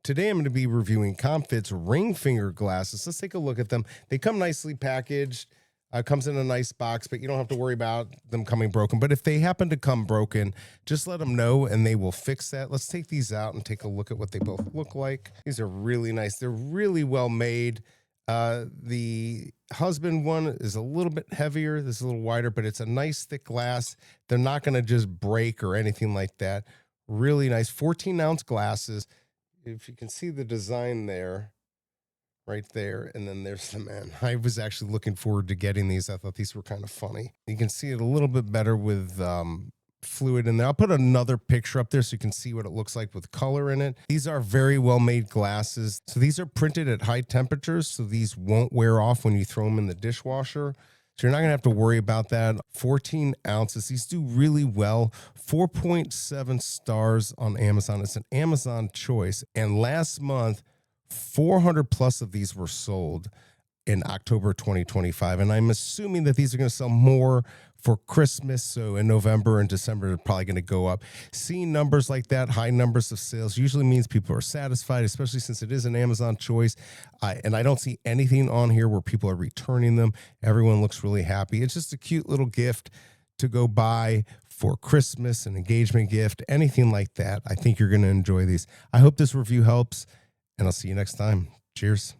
Today I'm going to be reviewing Comfit's ring finger glasses. Let's take a look at them. They come nicely packaged. Comes in a nice box, but you don't have to worry about them coming broken. But if they happen to come broken, just let them know and they will fix that. Let's take these out and take a look at what they both look like. These are really nice. They're really well made. The husband one is a little bit heavier. This is a little wider, but it's a nice thick glass. They're not going to just break or anything like that. Really nice 14-ounce glasses. If you can see the design there, right there, and then there's the man. I was actually looking forward to getting these. I thought these were kind of funny. You can see it a little bit better with fluid in there. I'll put another picture up there so you can see what it looks like with color in it. These are very well made glasses. So these are printed at high temperatures, so these won't wear off when you throw them in the dishwasher. So you're not going to have to worry about that. 14 ounces. These do really well. 4.7 stars on Amazon. It's an Amazon choice. And last month, 400 plus of these were sold in October 2025. And I'm assuming that these are going to sell more for Christmas. So in November and December, they're probably going to go up. Seeing numbers like that, high numbers of sales, usually means people are satisfied, especially since it is an Amazon choice. And I don't see anything on here where people are returning them. Everyone looks really happy. It's just a cute little gift to go buy for Christmas, an engagement gift, anything like that. I think you're going to enjoy these. I hope this review helps, and I'll see you next time. Cheers.